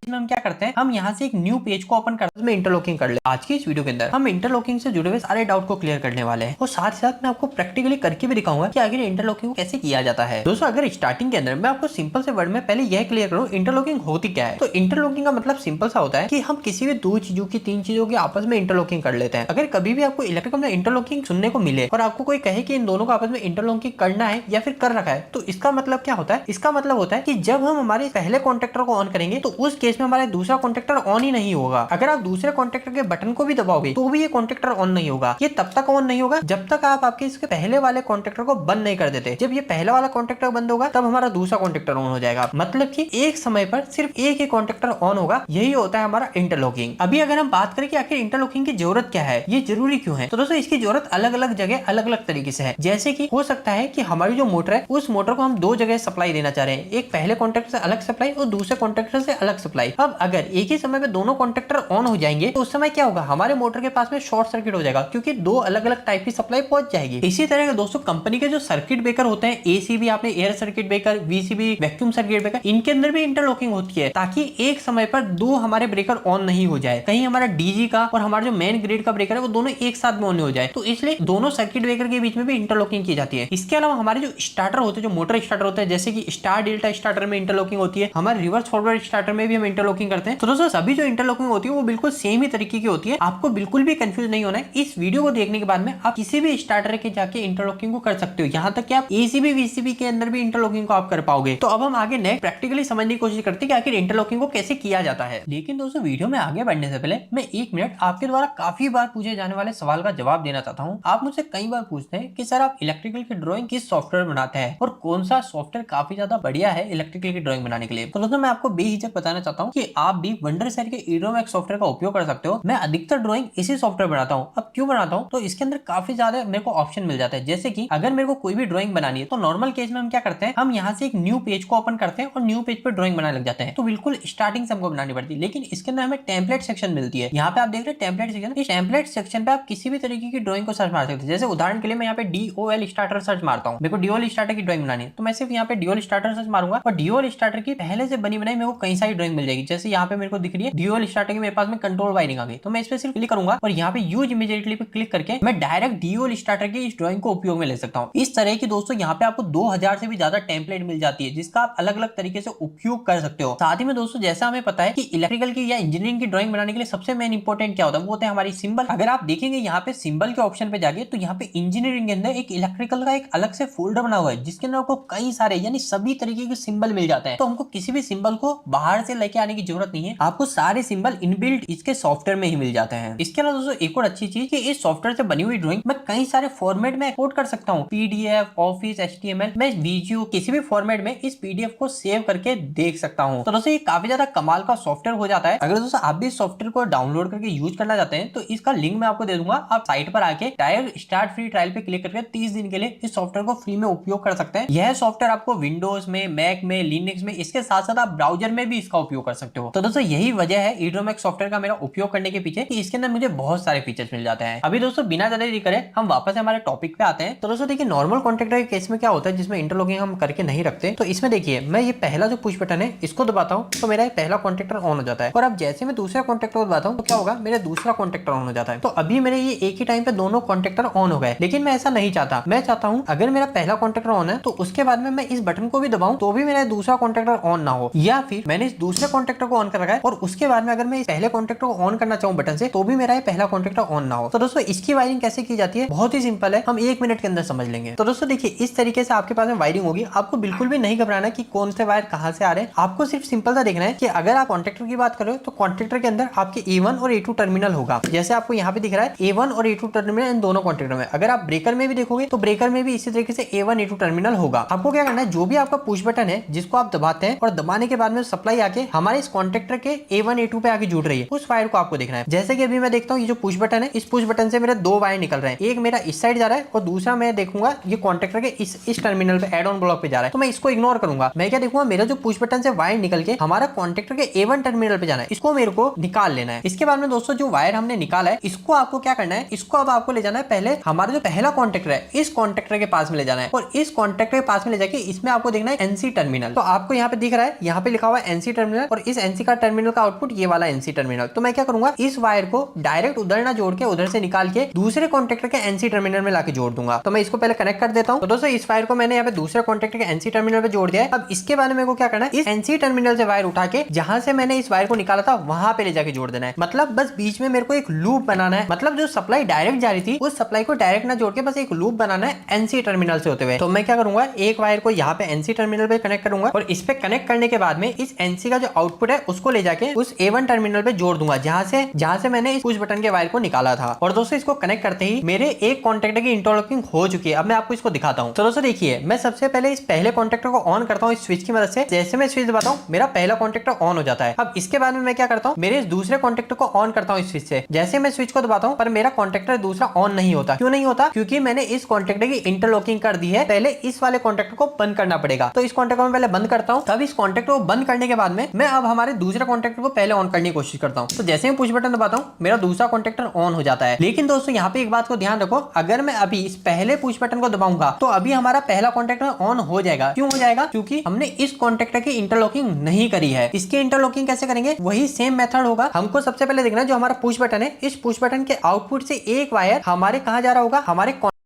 हम क्या करते हैं, हम यहाँ से एक न्यू पेज को ओपन करते हैं, इंटरलॉकिंग कर ले। आज की इस वीडियो के अंदर हम इंटरलॉकिंग से जुड़े हुए सारे डाउट को क्लियर करने वाले हैं और साथ ही साथ मैं आपको प्रैक्टिकली करके भी दिखाऊंगा कि आखिर इंटरलॉकिंग को कैसे किया जाता है। दोस्तों अगर स्टार्टिंग के अंदर मैं आपको सिंपल से वर्ड में पहले यह क्लियर करूँ इंटरलॉकिंग होती क्या है, तो इंटरलॉकिंग का मतलब सिंपल सा होता है कि हम किसी भी दो चीजों की तीन चीजों की आपस में इंटरलॉकिंग कर लेते हैं। अगर कभी भी आपको इलेक्ट्रिकल में इंटरलॉकिंग सुनने को मिले और आपको कोई कहे कि इन दोनों को आपस में इंटरलॉकिंग करना है या फिर कर रखा है, तो इसका मतलब क्या होता है? इसका मतलब होता है कि जब हम हमारे पहले कॉन्टेक्टर को ऑन करेंगे तो उस केस में हमारा दूसरा कॉन्टेक्टर ऑन ही नहीं होगा। अगर आप दूसरे कॉन्टेक्टर के बटन को भी दबाओगे तो भी ये कॉन्टेक्टर ऑन नहीं होगा। ये तब तक ऑन नहीं होगा जब तक आप आपके इसके पहले वाले कॉन्टेक्टर को बंद नहीं कर देते। जब ये पहला वाला कॉन्टेक्टर बंद होगा तब हमारा दूसरा कॉन्टेक्टर ऑन हो जाएगा। मतलब कि एक समय पर सिर्फ एक ही कॉन्टेक्टर ऑन होगा। यही होता है हमारा इंटरलॉकिंग। अभी अगर हम बात करें कि आखिर इंटरलॉकिंग की जरूरत क्या है, ये जरूरी क्यों है, तो दोस्तों इसकी जरूरत अलग अलग जगह अलग अलग तरीके से है। जैसे कि हो सकता है कि हमारी जो मोटर है उस मोटर को हम दो जगह सप्लाई देना चाह रहे हैं, एक पहले कॉन्टेक्टर से अलग सप्लाई और दूसरे कॉन्टेक्टर से अलग सप्लाई। अब अगर एक ही समय पे दोनों कॉन्टेक्टर ऑन हो जाएंगे तो उस समय क्या होगा, हमारे मोटर के पास में शॉर्ट सर्किट हो जाएगा क्योंकि दो अलग अलग टाइप की सप्लाई पहुंच जाएगी। इसी तरह दोस्तों कंपनी के जो सर्किट ब्रेकर होते हैं, एसीबी आपने air circuit breaker, VCB vacuum circuit breaker, इनके अंदर भी इंटरलॉकिंग होती है ताकि एक समय पर दो हमारे ब्रेकर ऑन नहीं हो जाए। कहीं हमारा डीजी का और हमारा जो मेन ग्रिड का ब्रेकर है वो दोनों एक साथ में ऑन हो जाए, तो इसलिए दोनों सर्किट ब्रेकर के बीच में भी इंटरलॉकिंग की जाती है। इसके अलावा हमारे जो स्टार्टर होते हैं, जो मोटर स्टार्टर होते हैं, जैसे कि स्टार डेल्टा स्टार्टर में इंटरलॉकिंग होती है, हमारे रिवर्स फॉरवर्ड स्टार्टर में भी हम इंटरलॉकिंग करते हैं। तो दोस्तों सभी जो इंटरलॉकिंग होती है वो बिल्कुल सेम ही तरीके की होती है। आपको बिल्कुल भी कंफ्यूज नहीं होना है। इस वीडियो को देखने के बाद में आप किसी भी स्टार्टर के जाके इंटरलॉकिंग को कर सकते हो, यहाँ तक कि आप एसीबी वीसीबी के अंदर भी इंटरलॉकिंग को आप कर पाओगे। तो अब हम आगे नेक्स्ट प्रैक्टिकली समझने की कोशिश करते हैं कि आखिर इंटरलॉकिंग को कैसे किया जाता है। लेकिन दोस्तों वीडियो में आगे बढ़ने से पहले मैं एक मिनट आपके द्वारा काफी बार पूछे जाने वाले सवाल का जवाब देना चाहता हूँ। आप मुझसे कई बार पूछते हैं कि सर आप इलेक्ट्रिकल की ड्राइंग किस सॉफ्टवेयर बनाते हैं और कौन सा सॉफ्टवेयर काफी ज्यादा बढ़िया है इलेक्ट्रिकल की ड्राइंग बनाने के लिए। तो दोस्तों मैं आपको बेहिचक बताना चाहता हूँ कि आप भी वंडरसेट के ईडोमैक्स सॉफ्टवेयर का उपयोग कर सकते हो। मैं अधिकतर ड्राइंग इसी सॉफ्टवेयर बनाता हूँ। अब क्यों बनाता हूँ, तो इसके अंदर काफी ज्यादा मेरे को ऑप्शन मिल जाता है। जैसे कि अगर मेरे को कोई भी ड्राइंग बनानी है तो नॉर्मल केस में हम क्या करते हैं, हम यहाँ से एक न्यू पेज को ओपन करते हैं और न्यू पेज पर ड्राइंग बनाने लग जाते हैं। तो बिल्कुल स्टार्टिंग से हमको बनानी पड़ती है। लेकिन इसके अंदर हमें टेम्पलेट सेक्शन मिलती है। यहाँ पे आप देख रहे हैं टेम्पलेट सेक्शन। इस टेम्पलेट सेक्शन पे आप किसी भी तरीके की ड्राइंग को सर्च मार सकते हैं। जैसे उदाहरण के लिए मैं यहाँ पे डीओएल स्टार्टर सर्च मारता हूँ, मेरे को डीओएल स्टार्टर की ड्राइंग बनानी है, तो मैं सिर्फ यहाँ पे डीओएल स्टार्टर सर्च मारूंगा और डीओएल स्टार्टर की पहले से बनी बनाई मेरे को कई सारी ड्राइंग मिल जाएगी। जैसे यहाँ पे मेरे को दिख रही है डीओएल स्टार्टर की, मेरे पास में कंट्रोल वायरिंग आ गई, तो मैं इस पे सिर्फ क्लिक करूंगा और यहाँ पे यूज इमीडिएटली पे क्लिक करके मैं डायरेक्ट डीओएल स्टार्टर की इस ड्राइंग को उपयोग में ले सकता हूँ। इस तरह की दोस्तों यहाँ पे आपको 2000 से भी ज्यादा टेम्पलेट मिल जाती है जिसका आप अलग अलग तरीके से उपयोग कर सकते हो। साथ ही में दोस्तों जैसा हमें पता है कि इलेक्ट्रिकल की या इंजीनियरिंग की ड्राइंग बनाने के लिए सबसे मेन इंपॉर्टेंट क्या होता है, वो होता है हमारी सिंबल। अगर आप देखेंगे यहाँ पे सिंबल के ऑप्शन पे जाके तो यहाँ पे इंजीनियरिंग के अंदर एक इलेक्ट्रिकल का एक अलग से फोल्डर बना हुआ है जिसके अंदर आपको कई सारे यानी सभी तरीके के सिंबल मिल जाते हैं। तो हमको किसी भी सिंबल को बाहर से लेके आने की जरूरत नहीं है, आपको सारे सिंबल इनबिल्ट इसके सॉफ्टवेयर में ही मिल जाते हैं। इसके अलावा दोस्तों एक और अच्छी चीज कि इस सॉफ्टवेयर से बनी हुई ड्राइंग मैं कई सारे फॉर्मेट में एक्सपोर्ट कर सकता हूँ, पीडीएफ, ऑफिस, एचटीएमएल, मैं वीडियो किसी भी फॉर्मेट में इस पीडीएफ को सेव करके देख सकता हूँ। तो दोस्तों ये काफी ज्यादा कमाल का सॉफ्टवेयर हो जाता है। अगर दोस्तों आप भी इस सॉफ्टवेयर को डाउनलोड करके यूज करना चाहते हैं तो इसका लिंक मैं आपको दे दूंगा। आप साइट पर आके डायरेक्ट स्टार्ट फ्री ट्रायल पे क्लिक करके 30 दिन के लिए इस सॉफ्टवेयर को फ्री में उपयोग कर सकते हैं। यह सॉफ्टवेयर आपको विंडोज में, मैक में, लिनक्स में, इसके साथ साथ आप ब्राउजर में भी इसका उपयोग कर सकते हो। तो दोस्तों यही वजह है ईडोमैक्स सॉफ्टवेयर का मेरा उपयोग करने के पीछे कि इसके अंदर मुझे बहुत सारे फीचर्स मिल जाते हैं। अभी दोस्तों बिना ज्यादा देरी करे हम वापस हमारे टॉपिक पे आते हैं। तो दोस्तों देखिए नॉर्मल कॉन्ट्रैक्टर के केस में क्या होता है जिसमें इंटरलॉकिंग हम करके नहीं रखते, तो इसमें देखिए मैं ये पहला जो पुश बटन है इसको दबाता हूँ तो मेरा पहला कॉन्ट्रैक्टर ऑन हो जाता है। और अब जैसे मैं दूसरा कॉन्ट्रैक्टर को दबाता हूँ तो क्या होगा, मेरा दूसरा कॉन्ट्रैक्टर ऑन हो जाता है। तो अभी मेरे ये एक ही टाइम पे दोनों कॉन्ट्रैक्टर ऑन हो गए। लेकिन मैं ऐसा नहीं चाहता। मैं चाहता हूँ अगर मेरा पहला कॉन्ट्रैक्टर ऑन है तो उसके बाद में मैं इस बटन को भी दबाऊं तो भी मेरा दूसरा कॉन्ट्रैक्टर ऑन ना हो, या फिर मैंने इस दूसरे कॉन्ट्रैक्टर को ऑन कर रखा है और उसके बाद में अगर मैं इस पहले कॉन्ट्रैक्टर को ऑन करना चाहूँ बटन से तो भी मेरा ये पहला कॉन्ट्रैक्टर ऑन ना हो। तो दोस्तों इसकी वायरिंग कैसे की जाती है, बहुत ही सिंपल है, हम 1 मिनट के अंदर समझ लेंगे। तो दोस्तों देखिए इस तरीके से आपके पास में वायरिंग होगी। आपको बिल्कुल भी नहीं घबराना कि कौन से वायर कहां से आ रहे हैं। आपको सिर्फ सिंपल सा देखना है कि अगर आप कॉन्ट्रैक्टर की बात करो तो कॉन्ट्रैक्टर के अंदर आपके A1 और A2 टर्मिनल होगा। जैसे आपको यहाँ पे दिख रहा है A1 और A2 टर्मिनल इन दोनों कॉन्ट्रैक्टर में। अगर आप ब्रेकर में भी देखोगे तो ब्रेकर में भी इसी तरीके से A1 A2 टर्मिनल होगा। आपको क्या करना है, जो भी आपका पुश बटन है जिसको आप दबाते हैं और दबाने के बाद में सप्लाई आके हमारे इस कॉन्ट्रैक्टर के A1 A2 पे आके जुड़ रही है, उस वायर को आपको देखना है। जैसे कि अभी मैं देखता हूँ ये जो पुश बटन है, इस पुश बटन से मेरे 2 वायर निकल रहे हैं। एक मेरा इस साइड जा रहा है और दूसरा मैं देखूंगा ये कॉन्ट्रैक्टर के इस टर्मिनल पे एड ऑन ब्लॉक पे जा रहा है। तो मैं इसको इग्नोर करूंगा। मैं क्या देखूंगा, मेरा जो पुश बटन से वायर निकल के हमारा कॉन्ट्रैक्टर के A1 टर्मिनल पे जाना है, इसको मेरे को निकाल लेना है। इसके बाद में दोस्तों जो वायर हमने निकाला है इसको आपको क्या करना है, इसको अब आपको ले जाना है पहले हमारा जो पहला कॉन्ट्रैक्टर है इस कॉन्ट्रैक्टर के पास में ले जाना है और इस कॉन्ट्रैक्टर के पास में ले जाके इसमें आपको देखना है NC टर्मिनल। तो आपको यहाँ पे दिख रहा है, यहाँ पे लिखा हुआ है NC टर्मिनल और इस एनसी का टर्मिनल का आउटपुट ये वाला एनसी टर्मिनल। तो मैं क्या करूंगा, इस वायर को डायरेक्ट उधर ना जोड़ के उधर से निकाल के दूसरे कॉन्टेक्टर के एनसी टर्मिनल में लाके जोड़ दूंगा। तो मैं इसको पहले कनेक्ट कर देता हूँ। तो दोस्तों इस वायर को मैंने यहाँ पे दूसरे कॉन्टेक्टर के एनसी टर्मिनल पे जोड़ दिया है। अब इसके बाद मेरे को क्या करना है, इस एनसी टर्मिनल से वायर उठा के जहां से मैंने इस वायर को निकाला था वहां पे ले जाके जोड़ देना है। मतलब बस बीच में मेरे को एक लूप बनाना है। मतलब जो सप्लाई डायरेक्ट जा रही थी उस सप्लाई को डायरेक्ट ना जोड़ के बस एक लूप बनाना है एनसी टर्मिनल से होते हुए। तो मैं क्या करूंगा, एक वायर को यहाँ पे एनसी टर्मिनल पे कनेक्ट करूंगा और इस पे कनेक्ट करने के बाद में इस एनसी का जो आउटपुट है उसको ले जाके उस A1 टर्मिनल पे जोड़ दूंगा जहां से मैंने इस पुश बटन के वायर को निकाला था। और दोस्तों इसको कनेक्ट करते ही मेरे एक कॉन्टेक्टर की इंटरलॉकिंग हो चुकी है। अब मैं आपको इसको दिखाता हूँ। तो दोस्तों देखिए, मैं सबसे पहले इस पहले कॉन्टेक्टर को ऑन करता हूँ इस स्विच की मदद से। जैसे मैं स्विच दबाता हूँ मेरा पहला कॉन्टेक्टर ऑन हो जाता है। अब इसके बाद में मैं क्या करता हूँ, मेरे इस दूसरे कॉन्टेक्टर को ऑन करता हूँ इस स्विच से। जैसे मैं स्विच को दबाता हूँ पर मेरा कॉन्टेक्टर दूसरा ऑन नहीं होता। क्यों नहीं होता? क्योंकि मैंने इस कॉन्टेक्टर की इंटरलॉकिंग कर दी है। पहले इस वाले कॉन्टेक्टर को बंद करना पड़ेगा। तो इस कॉन्टेक्टर को पहले बंद करता हूँ। तब इस कॉन्टेक्टर को बंद करने के बाद में मैं अब हमारे दूसरे कॉन्टेक्टर को पहले ऑन करने की कोशिश करता हूँ। तो जैसे मैं पुश बटन दबाता हूँ मेरा दूसरा कॉन्टेक्टर ऑन हो जाता है। लेकिन दोस्तों यहाँ पे एक बात को ध्यान रखो, अगर मैं अभी इस पहले पुश बटन को दबाऊंगा तो अभी हमारा पहला कॉन्टेक्टर ऑन हो जाएगा। क्यों हो जाएगा? क्योंकि हमने इस कॉन्टेक्टर की इंटरलॉकिंग नहीं करी है। इसकी इंटरलॉकिंग कैसे करेंगे? वही सेम मेथड होगा। हमको सबसे पहले देखना है जो हमारा पुश बटन है, इस पुश बटन के आउटपुट से एक वायर हमारे कहां जा रहा होगा, हमारे